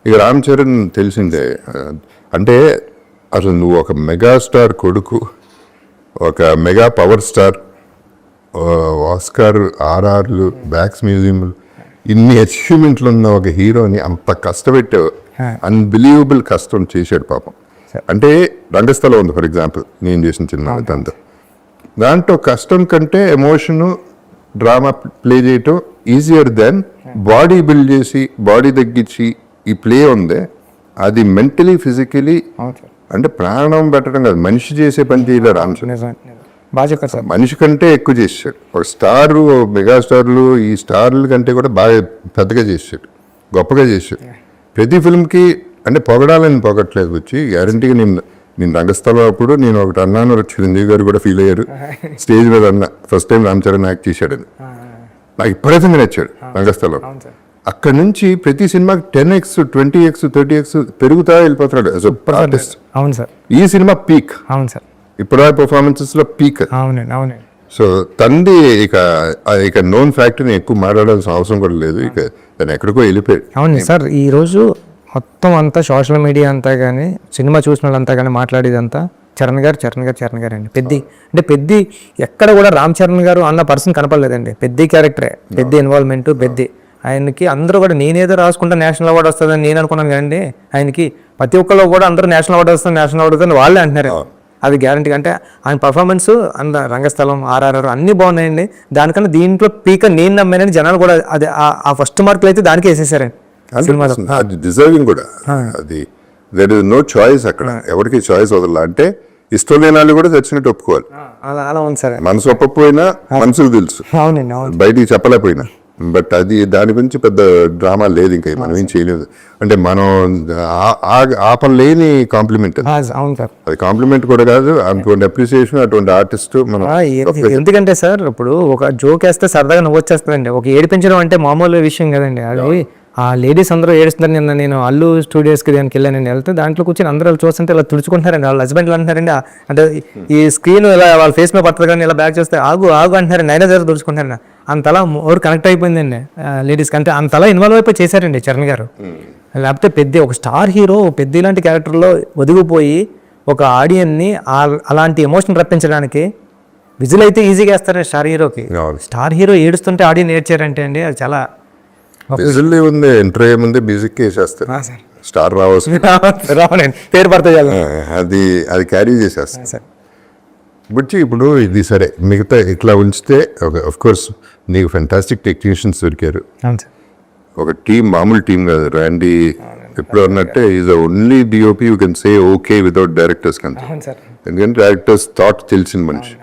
ఇక రామ్ చరణ్ తెలిసిందే. అంటే అసలు నువ్వు ఒక మెగాస్టార్ కొడుకు, ఒక మెగా పవర్ స్టార్, ఆస్కార్, ఆర్ఆర్లు, బ్యాక్స్ మ్యూజియంలు, ఇన్ని అచీవ్మెంట్లు ఉన్న ఒక హీరోని అంత కష్టపెట్టావు. అన్బిలీవబుల్ కష్టం చేశాడు పాపం. అంటే రంగస్థలం ఉంది ఫర్ ఎగ్జాంపుల్, నేను చేసిన చిన్న దాంట్లో కష్టం కంటే ఎమోషను, డ్రామా ప్లే చేయటం ఈజియర్ దెన్ బాడీ బిల్డ్ చేసి బాడీ తగ్గించి ఈ ప్లే ఉంది. అది మెంటలీ ఫిజికలీ అంటే ప్రాణం పెట్టడం కాదు, మనిషి చేసే పని చేయలేరు రామ్ చరణ్. మనిషి కంటే ఎక్కువ చేసాడు. ఒక స్టార్, మెగాస్టార్లు, ఈ స్టార్ల కంటే కూడా బాగా పెద్దగా చేసాడు, గొప్పగా చేసాడు. ప్రతి ఫిల్మ్కి అంటే పొగడాలని పొగట్లేదు వచ్చి గ్యారంటీగా నేను రంగస్థలం అప్పుడు నేను ఒకటి అన్నాను, చిరంజీవి గారు కూడా ఫీల్ అయ్యారు. స్టేజ్ మీద అన్న first time Ram Charan act చేశాడని నాకు విపరీతంగా నచ్చాడు రంగస్థలం. అక్కడ నుంచి ప్రతి సినిమాకి 10x 20x 30x పెరుగుతా వెళ్ళిపోతున్నాడు యాజ్ అ ఆర్టిస్ట్. అవును సార్, ఈ సినిమా పీక్. అవును సార్, ఇప్పుడు పర్ఫార్మెన్సెస్ లో పీక్. అవునండి, అవునండి. సో తంది ఇక నోన్ ఫ్యాక్టరీని ఎక్కువ మాట్లాడాల్సిన అవసరం కూడా లేదు. ఇక తను ఎక్కడికో వెళ్ళిపోయాడు. అవును సార్, ఈ రోజు మొత్తం అంతా సోషల్ మీడియా అంతా కానీ, సినిమా చూసిన వాళ్ళంతా కానీ మాట్లాడేదంతా చరణ్ గారు అండి. పెద్ది ఎక్కడ కూడా రామ్ చరణ్ గారు అన్న పర్సన్ కనపడలేదండి. పెద్ద క్యారెక్టరే, పెద్ద ఇన్వాల్వ్మెంట్, పెద్ద ఆయనకి అందరూ కూడా నేనేదో రాసుకుంటా నేషనల్ అవార్డు వస్తుందని నేను అనుకున్నాను కదండి. ఆయనకి ప్రతి ఒక్కళ్ళు కూడా అందరూ నేషనల్ అవార్డు వస్తుంది వాళ్ళే అంటున్నారు. అది గ్యారంటీ. అంటే ఆయన పర్ఫార్మెన్స్ అంత రంగస్థలం, ఆర్ఆర్ఆర్ అన్నీ బాగున్నాయండి. దానికన్నా దీంట్లో పీక నేను నమ్మానని జనాలు కూడా అది ఆ ఫస్ట్ మార్కులు అయితే దానికి వేసేసారండి సినిమాలో. అది డిజర్వింగ్ కూడా. అది దర్ ఇస్ నో చాయిస్ అక్కడ, ఎవరికి చాయిస్ వదల. అంటే ఇష్టం లేని వాళ్ళు కూడా చచ్చినట్టు ఒప్పుకోవాలి. అలా ఉంది సార్. మనసు ఒప్పకపోయినా మనసుకు తెలుసు, అవునండి, అవును, బయటికి చెప్పలేకపోయినా. బట్ అది దాని గురించి పెద్ద డ్రామా లేదు, ఇంకా మనం ఏం చేయలేదు. అంటే మనం ఆపలేని కాంప్లిమెంట్. అవును సార్, అది కాంప్లిమెంట్ కూడా కాదు, అటువంటి అప్రిసియేషన్, అటువంటి ఆర్టిస్ట్ మనం. ఎందుకంటే సార్ ఇప్పుడు ఒక జోక్ వేస్తే సరదాగా నవ్వు వచ్చేస్తుందండి. ఒక ఏడిపించడం అంటే మామూలు విషయం కదండి. అది ఆ లేడీస్ అందరూ ఏడుస్తున్నారు. నిన్న నేను అల్లు స్టూడియోస్కి దానికి వెళ్ళానండి. వెళ్తే దాంట్లో కూర్చొని అందరూ చూస్తుంటే ఇలా తుడుచుకుంటున్నారండి. వాళ్ళ హస్బెండ్లు అంటున్నారండి, అంటే ఈ స్క్రీన్ ఇలా వాళ్ళ ఫేస్ మీద పడుతుంది కానీ ఇలా బ్యాక్ చేస్తే ఆగు అంటున్నారండి. అయినా సరే తుడుచుకుంటారండి. అంతలా ఓవర్ కనెక్ట్ అయిపోయిందండి లేడీస్కి. అంటే అంతలా ఇన్వాల్వ్ అయిపోయి చేశారండి చరణ్ గారు. లేకపోతే ఒక స్టార్ హీరో పెద్ద ఇలాంటి క్యారెక్టర్లో ఒదిగిపోయి ఒక ఆడియన్ని అలాంటి ఎమోషన్ రప్పించడానికి విజిల్ అయితే ఈజీగా వేస్తారండి స్టార్ హీరోకి. స్టార్ హీరో ఏడుస్తుంటే ఆడియన్ ఏడ్చారంటే అండి అది చాలా విజిల్ ఉంది. ఎంట్రీ ఏముంది, మ్యూజిక్ వేసేస్తారు, స్టార్ రావాలండి, పేరు పడతాయి, అది క్యారీ చేసేస్తారు సార్. ఇప్పుడు ఇది సరే, మిగతా ఇట్లా ఉంచితే ఆఫ్ కోర్స్ నీకు ఫెంటాస్టిక్ టెక్నీషియన్స్ దొరికారు. ఒక టీం, మామూలు టీం కాదు. ర్యాండీ ఎప్పుడు అన్నట్టే is the only DOP you can say okay without directors కంటే. ఎందుకంటే డైరెక్టర్స్ థాట్ తెలిసిన మనిషి.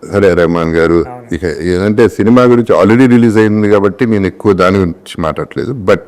సరే రెహమాన్ గారు, ఇక ఏదంటే సినిమా గురించి ఆల్రెడీ రిలీజ్ అయింది కాబట్టి నేను ఎక్కువ దాని గురించి మాట్లాడలేదు. బట్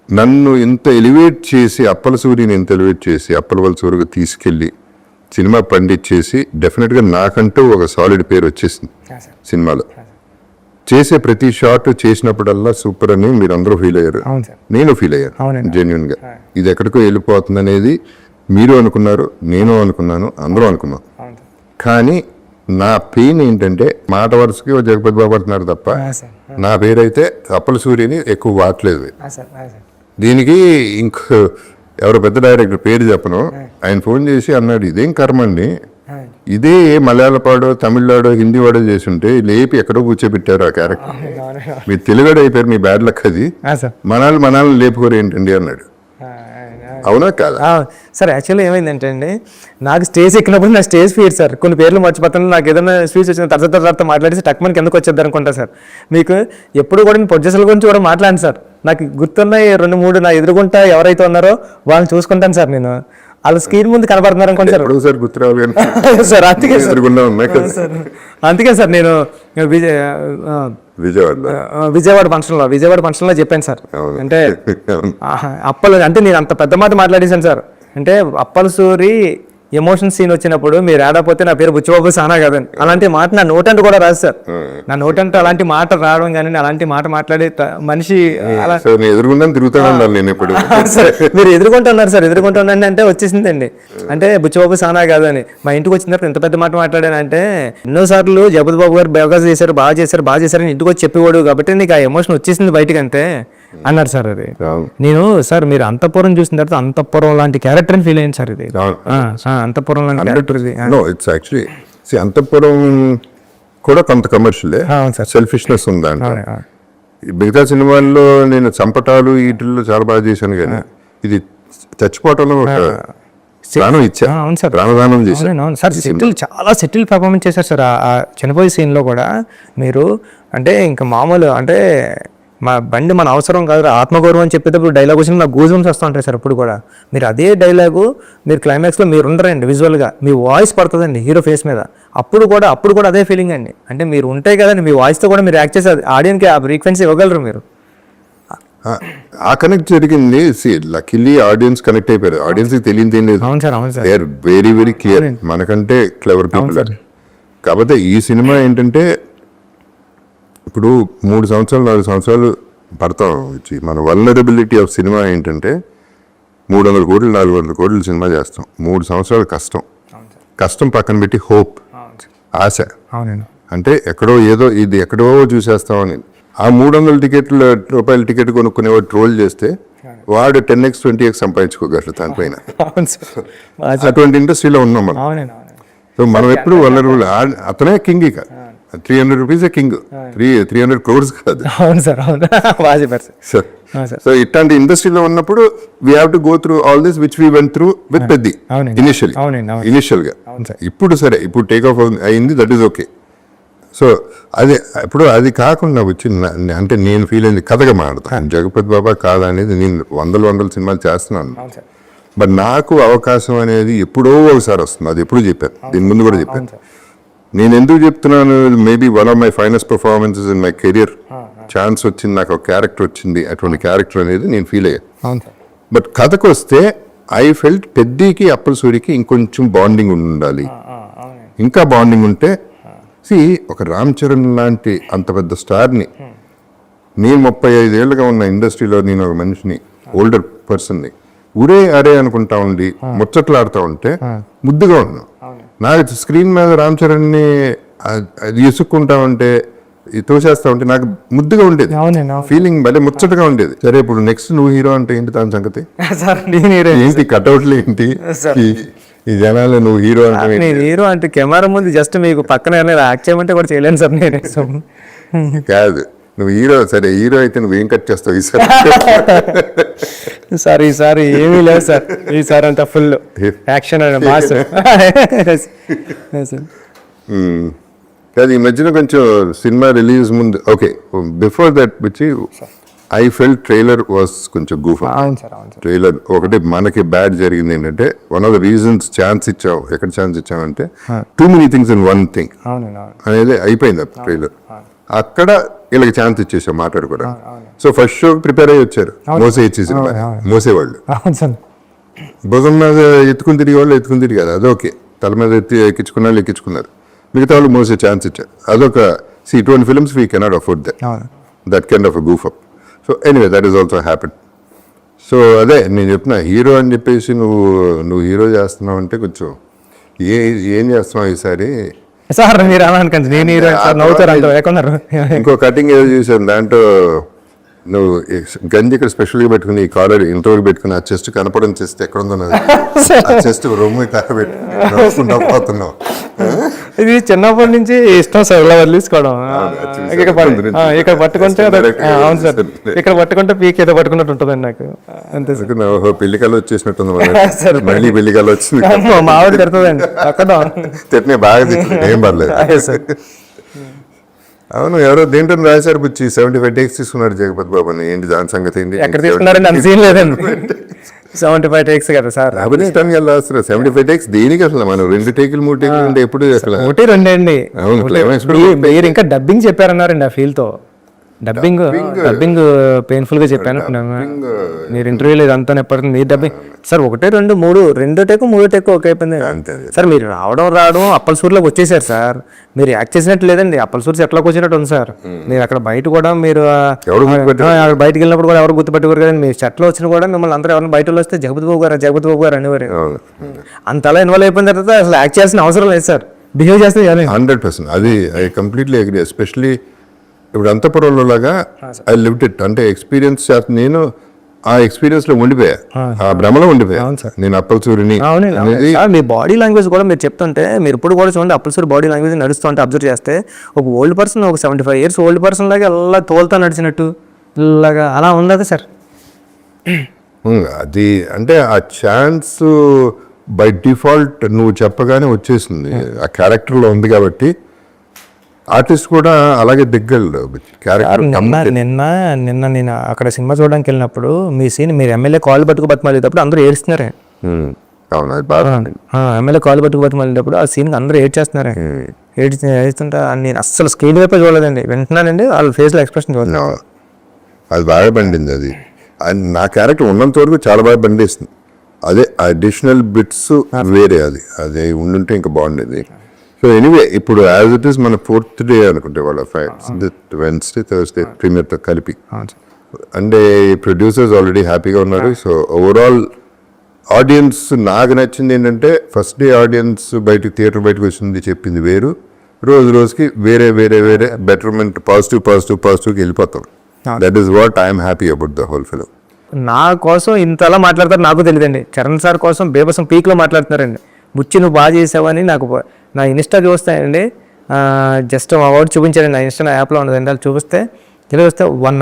నన్ను ఇంత ఎలివేట్ చేసి, అప్పల సూరిని ఇంత ఎలివేట్ చేసి అప్పలవలస వరకు తీసుకెళ్ళి సినిమా పండించేసి డెఫినెట్గా నాకంటూ ఒక సాలిడ్ పేరు వచ్చేసింది సినిమాలో. చేసే ప్రతి షాట్ చేసినప్పుడల్లా సూపర్ అని మీరు అందరూ ఫీల్ అయ్యారు, నేను ఫీల్ అయ్యాను జెన్యున్గా. ఇది ఎక్కడికో వెళ్ళిపోతుంది అనేది మీరు అనుకున్నారు, నేను అనుకున్నాను, అందరూ అనుకున్నాం. కానీ నా పెయిన్ ఏంటంటే మాట వరుసకి జగపతి బాబు అంటున్నారు తప్ప నా పేరైతే అప్పల సూర్యని ఎక్కువ వాడలేదు. దీనికి ఇంకో ఎవరో పెద్ద డైరెక్టర్ పేరు చెప్పను, ఆయన ఫోన్ చేసి అన్నాడు, ఇదేం కర్మ అండి, ఇదే మలయాళపాడో తమిళనాడో హిందీ వాడో చేసి ఉంటే లేపి ఎక్కడో కూర్చోబెట్టారు ఆ క్యారెక్టర్. మీరు తెలుగుడు అయిపోయారు, మీ బ్యాడ్ లక్ అది, మనాలు లేపుకోరు ఏంటండి అన్నాడు. అవునా కాదా సార్? యాక్చువల్లీ ఏమైందంటే అండి, నాకు స్టేజ్ ఎక్కినప్పుడు నా స్టేజ్ ఫీడ్ సార్, కొన్ని పేర్లు మర్చిపోతాను. నాకు ఏదైనా స్పీచ్ వచ్చిన తర్వాత మాట్లాడేసి టక్మన్కి ఎందుకు వచ్చేది అనుకుంటా సార్. మీకు ఎప్పుడు కూడా నేను ప్రొడ్యూసర్ల గురించి కూడా మాట్లాడాను సార్. నాకు గుర్తున్న 2-3 నా ఎదురుగుంటా ఎవరైతే ఉన్నారో వాళ్ళని చూసుకుంటాను సార్. నేను వాళ్ళ స్క్రీన్ ముందు కనబడుతున్నారు అనుకోండి సార్, గుర్తు సార్. అందుకే సార్ నేను విజయవాడ ఫంక్షన్లో చెప్పాను సార్. అంటే అప్పలు అంటే నేను అంత పెద్ద మాట మాట్లాడేశాను సార్. అంటే అప్పల సూరి ఎమోషన్ సీన్ వచ్చినప్పుడు మీరు ఆడపోతే నా పేరు బుచ్చిబాబు సానా కదండి, అలాంటి మాట నా నోటంటే కూడా రాదు సార్. నా నోటంటే అలాంటి మాట రావడం కానీ అలాంటి మాట మాట్లాడే మనిషి అలా సో నేను ఎదురుకుందాను తిరుగుతాను నేను ఇప్పుడు. సార్ మీరు ఎదుర్కొంటున్నారు సార్, ఎదుర్కొంటున్నాను అంటే వచ్చేసిందండి. అంటే బుచ్చిబాబు సానా కాదని మా ఇంటికి వచ్చిన తర్వాత ఎంత పెద్ద మాట మాట్లాడానంటే ఎన్నోసార్లు జగపతి బాబు గారు బాగా చేశారు బాగా చేశారని ఇంటికి వచ్చి చెప్పేవాడు కాబట్టి నీకు ఆ ఎమోషన్ వచ్చేసింది బయటకు అంతే అన్నారు సార్. అది నేను సార్ మీరు అంతఃపురం చూసిన తర్వాత అంతఃపురం లాంటి క్యారెక్టర్ అని ఫీల్ అయ్యింది సార్. ఇది అంతఃపురం లాంటి క్యారెక్టర్ ఇది. నో ఇట్స్ యాక్చువల్లీ అంతఃపురం కూడా కొంత కమర్షియలే, సెల్ఫిష్నెస్ ఉందంట. మిగతా సినిమాల్లో నేను చంపటాలు వీటిల్లో చాలా బాగా చేశాను కానీ ఇది చచ్చిపోవటంలో ఒక ప్రాణం ఇచ్చా. అవును సార్, ప్రాణదానం చేశాను. అవును సార్. చాలా సెటిల్ పర్ఫార్మెన్స్ చేశారు సార్. ఆ చనిపోయే సీన్లో కూడా మీరు అంటే ఇంకా మామూలు అంటే మా బండి మన అవసరం కాదు ఆత్మగౌరవం అని చెప్పేటప్పుడు డైలాగ్ వచ్చిన నాకు గూజమ్స్ వస్తూ ఉంటాయి సార్. అప్పుడు కూడా మీరు అదే డైలాగు మీరు క్లైమాక్స్లో మీరు ఉండరండి, విజువల్గా మీ వాయిస్ పడుతుందండి హీరో ఫేస్ మీద. అప్పుడు కూడా అదే ఫీలింగ్ అండి. అంటే మీరు ఉంటాయి కదండి, మీ వాయిస్తో కూడా మీరు యాక్ట్ చేసి ఆడియన్కి ఆ ఫ్రీక్వెన్సీ ఇవ్వగలరు మీరు. ఆ కనెక్ట్ జరిగింది. లక్కీలీ ఆడియన్స్ కనెక్ట్ అయిపోయారు. ఆడియన్స్కి తెలియదు ఏం లేదు. అవును సార్, అవును sir. They are very very clear, మనకంటే క్లెవర్ పీపుల్. కాకపోతే ఈ సినిమా ఏంటంటే ఇప్పుడు 3 సంవత్సరాలు 4 సంవత్సరాలు పడతాం వచ్చి మన వల్నరబిలిటీ ఆఫ్ సినిమా ఏంటంటే 300 కోట్లు 400 కోట్లు సినిమా చేస్తాం. 3 సంవత్సరాలు కష్టం పక్కన పెట్టి హోప్, ఆశ. అంటే ఎక్కడో ఏదో ఇది ఎక్కడో చూసేస్తామని ఆ 300 రూపాయల టికెట్ కొనుక్కునేవాడు ట్రోల్ చేస్తే వాడు 10x 20x సంపాదించుకోగలరు దానిపైన. అటువంటి ఇండస్ట్రీలో ఉన్నాం మనం. సో మనం ఎప్పుడు వల్నరబుల్. అతనే కింగ్. ఇక 300 రూపీస్ కింగ్, 300 crores కాదు. అవును సార్, అవును. సో ఇట్లాంటి ఇండస్ట్రీలో ఉన్నప్పుడు we have to go through all this which we went through with Peddi initial గా. ఇప్పుడు సరే, ఇప్పుడు టేక్ ఆఫ్ అయింది, దట్ ఈస్ ఓకే. సో అది కాకుండా వచ్చి అంటే నేను ఫీల్ అయింది కథగా మాడతాను. జగపతి బాబా కాదా అనేది నేను వందల సినిమాలు చేస్తున్నాను. బట్ నాకు అవకాశం అనేది ఎప్పుడో ఒకసారి వస్తుంది. అది ఎప్పుడు చెప్పాను, దీని ముందు కూడా చెప్పాను. నేను ఎందుకు చెప్తున్నాను, maybe one of my finest performances in my career. Chance వచ్చింది, నాకు ఒక క్యారెక్టర్ వచ్చింది. అటువంటి క్యారెక్టర్ అనేది నేను ఫీల్ అయ్యాను. బట్ కథకు వస్తే ఐ ఫెల్ట్ పెద్దికి అప్పల సూరికి ఇంకొంచెం బాండింగ్ ఉండాలి. ఇంకా బాండింగ్ ఉంటే ఒక రామ్ చరణ్ లాంటి అంత పెద్ద స్టార్ని, నేను 35 ఏళ్ళుగా ఉన్న ఇండస్ట్రీలో నేను ఒక మనిషిని, ఓల్డర్ పర్సన్ని ఊరే అరే అనుకుంటా ఉండి ముచ్చట్లాడుతూ ఉంటే ముద్దుగా ఉన్నాను. నాకు స్క్రీన్ మీద రామ్ చరణ్ని ఇసుక్కుంటా ఉంటే తోసేస్తా ఉంటే నాకు ముద్దుగా ఉండేది, ఫీలింగ్ భలే ముచ్చటగా ఉండేది. సరే ఇప్పుడు నెక్స్ట్ నువ్వు హీరో అంటే ఏంటి దాని సంగతి ఏంటి, కట్అవుట్లు ఏంటి, ఈ జనాలు నువ్వు హీరో అంటే నేను హీరో అంటే కెమెరా ముందు జస్ట్ మీకు పక్కన యాక్ట్ చేయమంటే కూడా చేయలేను సార్ నేను. కాదు నువ్వు హీరో, సరే హీరో అయితే నువ్వు ఏం కట్ చేస్తావు ఈసారి ఏమీ లేదు సార్. ఈసారి అంతా ఫుల్ యాక్షన్ మాస్. కాదు ఈ మధ్యన కొంచెం సినిమా రిలీజ్ ముందు ఓకే, బిఫోర్ దట్ వచ్చి ఐ ఫెల్ట్ ట్రైలర్ వాస్ కొంచెం గూఫ్. ట్రైలర్ ఒకటి మనకి బ్యాడ్ జరిగింది ఏంటంటే, one of the reasons chance ఇచ్చావు, ఎక్కడ ఛాన్స్ ఇచ్చామంటే too many things in one thing అనేది అయిపోయింది ఆ ట్రైలర్. అక్కడ వీళ్ళకి ఛాన్స్ ఇచ్చేసాం మాట్లాడుకోవడం. సో ఫస్ట్ షో ప్రిపేర్ అయ్యి వచ్చారు, మోసేవాళ్ళు భుజం మీద ఎత్తుకుని తిరిగే వాళ్ళు ఎత్తుకుని తిరిగారు, అదొకే. తల మీద ఎక్కించుకున్న వాళ్ళు ఎక్కించుకున్నారు, మిగతా వాళ్ళు మోసే ఛాన్స్ ఇచ్చారు. అదొక ఇటువంటి films we cannot afford that kind of a goof up. So anyway that is also happen. So అదే నేను చెప్తున్నా, హీరో అని చెప్పేసి నువ్వు హీరో చేస్తున్నావు అంటే కొంచెం ఏం చేస్తున్నావు ఈసారి సార్ మీరు అలా అనుకోండి. నేను హీరో నవ్వుతారు ఎక్కడున్నారు. ఇంకో కటింగ్ ఏదో చూసాను, దాంట్లో నువ్వు గంజి ఇక్కడ స్పెషల్గా పెట్టుకుని ఈ కాలర్ ఇంతవరకు పెట్టుకుని ఆ చెస్ట్ కనపడని చెస్ట్ ఎక్కడ ఉందో ఆ చెస్ట్ రొమ్ము పెట్టుకుంటా పోతున్నావు. ఇది చిన్నప్పటి నుంచి ఇష్టం సార్, ఇలా వదిలేసుకోవడం. ఇక్కడ పట్టుకుంటే అవును సార్, ఇక్కడ పట్టుకుంటే పీక్ ఏదో పట్టుకున్నట్టు ఉంటుందండి నాకు. అంతే సార్. పెళ్లికల్లో వచ్చేసినట్టుంది, మళ్ళీ పెళ్లికల్లో వచ్చింది. మా ఆవిడ తిడుతుందండి అక్కడ తిట్టిన బాగా ఏం పర్లేదు సార్. అవును, ఎవరో దేంట్లో రాశారు బుచ్చి 75 takes తీసుకున్నాడు జగపతి బాబు అని. ఏంటి దాని సంగతి ఏంటి? ఎక్కడ తీసుకున్నారండి? అంత సీన్ లేదండి. 75 takes కదా సార్. అభినిష్టానికి వెళ్ళి రాస్తారు 75 takes దేనికి? అసలు మనం 2 టేకులు 3 టేకులు అంటే ఎప్పుడు అసలు 1 2 అండి. అవును, మీరు ఇంకా డబ్బింగ్ చెప్పారన్నారండి ఆ ఫీల్ తో. డబ్బింగ్ పెయిన్ఫుల్ గా చెప్పాను మీరు ఇంటర్వ్యూలో ఇదంతా ఎప్పటికీ మీరు డబ్బింగ్ సార్ 1, 2, 3 2 టేకు 3 టేకు ఓకే అయిపోయింది అంతే. సార్ మీరు రావడం అప్పలసూరులోకి వచ్చేసారు సార్. మీరు యాక్ట్ చేసినట్టు లేదండి, అప్పలసూరు ఎట్లాకి వచ్చినట్టు ఉంది సార్. మీరు అక్కడ బయట కూడా మీరు అక్కడ బయటకు వెళ్ళినప్పుడు కూడా ఎవరు గుర్తుపెట్టుకోరు కదండి. మీరు చెట్లో వచ్చినా కూడా మిమ్మల్ని అందరూ ఎవరైనా బయట వస్తే జగపతి బాబు గారు అనేవారు. అంతలా ఇన్వాల్వ్ అయిపోయిన తర్వాత అసలు యాక్ట్ చేయాల్సిన అవసరం లేదు సార్, బిహేవ్ చేస్తే 100%. అది ఐ కంప్లీట్లీ అగ్రీ. ఎస్పెషలీ ఇప్పుడు అంతపురంలో లాగా ఐ లివ్డ్ ఇట్. అంటే ఎక్స్పీరియన్స్ నేను ఆ ఎక్స్పీరియన్స్ లో ఉండిపోయా, ఆ భ్రమలో ఉండిపోయా నేను అప్పలసూరిని అనేది. మీ బాడీ లాంగ్వేజ్ కూడా మీరు చెప్తుంటే మీరు ఇప్పుడు కూడా చూడండి, అప్పలసూరి బాడీ లాంగ్వేజ్ నడుస్తుంటే అబ్జర్వ్ చేస్తే ఒక ఓల్డ్ పర్సన్, ఒక 75 years ఓల్డ్ పర్సన్ లాగా అలా తోలుతా నడిచినట్టు ఇలాగా అలా ఉండదు సార్. అది అంటే ఆ ఛాన్స్ బై డిఫాల్ట్ నువ్వు చెప్పగానే వచ్చేసింది, ఆ క్యారెక్టర్లో ఉంది కాబట్టి ఆర్టిస్ట్ కూడా అలాగే దిగ్గలడు క్యారెక్టర్. నిన్న నేను అక్కడ సినిమా చూడడానికి వెళ్ళినప్పుడు మీ సీన్ మీరు ఎమ్మెల్యే కాల్ పట్టుకు బతిమాలేటప్పుడు అందరూ ఏడుస్తున్నారే. అవును, అది బాగా ఎమ్మెల్యే కాల్ పట్టుకు బతిమాలేటప్పుడు ఆ సీన్ అందరూ ఏడ్చేస్తున్నారే. ఏడుస్తుంటే నేను అస్సలు స్క్రీన్ వైపే చూడలేదండి, వింటున్నానండి వాళ్ళ ఫేస్లో ఎక్స్ప్రెషన్ చూడలేదు. అది బాగా పండింది. అది నా క్యారెక్టర్ ఉన్నంత వరకు చాలా బాగా పండిస్తుంది. అదే అడిషనల్ బిట్స్ వేరే, అది ఉండుంటే ఇంకా బాగుండేది. సో ఎనీవే ఇప్పుడు యాజ్ ఇట్ ఈస్ మన 4th day అనుకుంటే వాళ్ళ Wednesday, Thursday ప్రీమియర్తో కలిపి. అంటే ప్రొడ్యూసర్స్ ఆల్రెడీ హ్యాపీగా ఉన్నారు. సో ఓవరాల్ ఆడియన్స్ నాకు నచ్చింది ఏంటంటే ఫస్ట్ డే ఆడియన్స్ థియేటర్ బయటకు వచ్చింది చెప్పింది వేరు, రోజుకి వేరే బెటర్మెంట్ పాజిటివ్కి వెళ్ళిపోతాం. That is what I'm happy about the whole film. నా కోసం ఇంతలా మాట్లాడతారు నాకు తెలియదండి. చరణ్ సార్ కోసం బేబసం పీక్లో మాట్లాడుతున్నారండి. బుచ్చి నువ్వు బాగా చేసావని నాకు నా ఇన్స్టా చూస్తాయండి, జస్ట్ అవార్డు చూపించారండి. నా ఇన్స్టా యాప్లో ఉన్నదండి, అది చూపిస్తే తెలియస్తే 1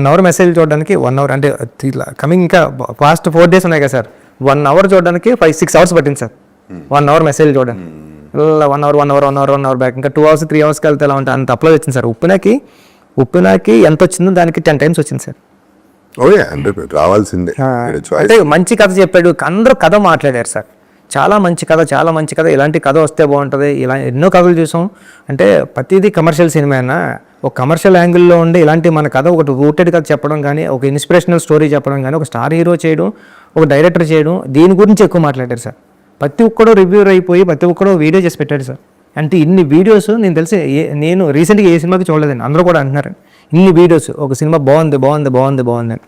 hour మెసేజ్ చూడడానికి 1 hour అంటే ఇట్లా కమింగ్ ఇంకా ఫాస్ట్ 4 days ఉన్నాయి కదా సార్. 1 hour చూడడానికి 5-6 hours పట్టింది సార్ 1 hour మెసేజ్ చూడడానికి. ఇలా 1 hour బ్యాక్ ఇంకా 2 hours 3 hours వెళ్తే ఎలా ఉంటుంది అంత అప్లోడ్ వచ్చింది సార్. ఉప్పినాకి ఎంత వచ్చిందో దానికి 10 times వచ్చింది సార్. రావాల్సిందే. అంటే మంచి కథ చెప్పాడు, అందరూ కథ మాట్లాడారు సార్. చాలా మంచి కథ, ఇలాంటి కథ వస్తే బాగుంటుంది. ఇలా ఎన్నో కథలు చూసాం. అంటే ప్రతిదీ కమర్షియల్ సినిమా అయినా ఒక కమర్షియల్ యాంగిల్లో ఉండి ఇలాంటి మన కథ ఒకటి రూటెడ్ కథ చెప్పడం కానీ, ఒక ఇన్స్పిరేషనల్ స్టోరీ చెప్పడం కానీ, ఒక స్టార్ హీరో చేయడం, ఒక డైరెక్టర్ చేయడం, దీని గురించి ఎక్కువ మాట్లాడారు సార్. ప్రతి ఒక్కడో రివ్యూర్ అయిపోయి ప్రతి ఒక్కడో వీడియో చేసి పెట్టాడు సార్. అంటే ఇన్ని వీడియోస్ నేను తెలిసి నేను రీసెంట్గా ఏ సినిమాకి చూడలేదండి, అందరూ కూడా అంటున్నారు ఇన్ని వీడియోస్ ఒక సినిమా బాగుంది అని.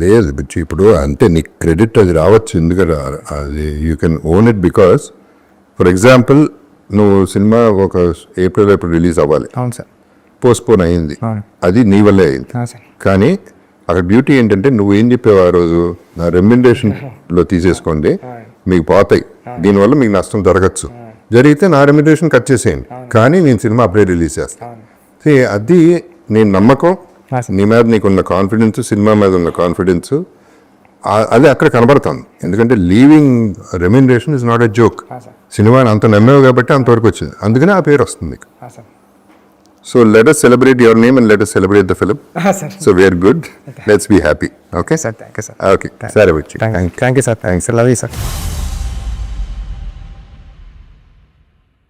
లేదు బిచ్చి, ఇప్పుడు అంటే నీకు క్రెడిట్ అది రావచ్చు, ఎందుకంటే అది you can own it because for example నువ్వు సినిమా ఒక ఏప్రిల్ రిలీజ్ అవ్వాలి. అవును సార్. పోస్ట్పోన్ అయింది, అది నీ వల్లే అయింది. కానీ అక్కడ బ్యూటీ ఏంటంటే నువ్వు ఏం చెప్పావు ఆ రోజు, నా రెమ్యునరేషన్లో తీసేసుకోండి మీకు పోతాయి, దీనివల్ల మీకు నష్టం జరగచ్చు, జరిగితే నా రెమ్యునరేషన్ కట్ చేసేయండి, కానీ నేను సినిమా అప్పుడే రిలీజ్ చేస్తాను. అది నేను నమ్మకం, నీ మీద నీకున్న కాన్ఫిడెన్స్, సినిమా మీద ఉన్న కాన్ఫిడెన్స్, అది అక్కడ కనబడుతుంది. ఎందుకంటే leaving remuneration is not a joke. సినిమాని అంత నమ్మేవు కాబట్టి అంతవరకు వచ్చింది, అందుకనే ఆ పేరు వస్తుంది. So let us celebrate your name and let us celebrate the film. So we are good. Let's be happy. Okay? Sir, thank you, sir. Okay. Sorry, Vichy. Thank you, sir. Thanks. I love you, sir.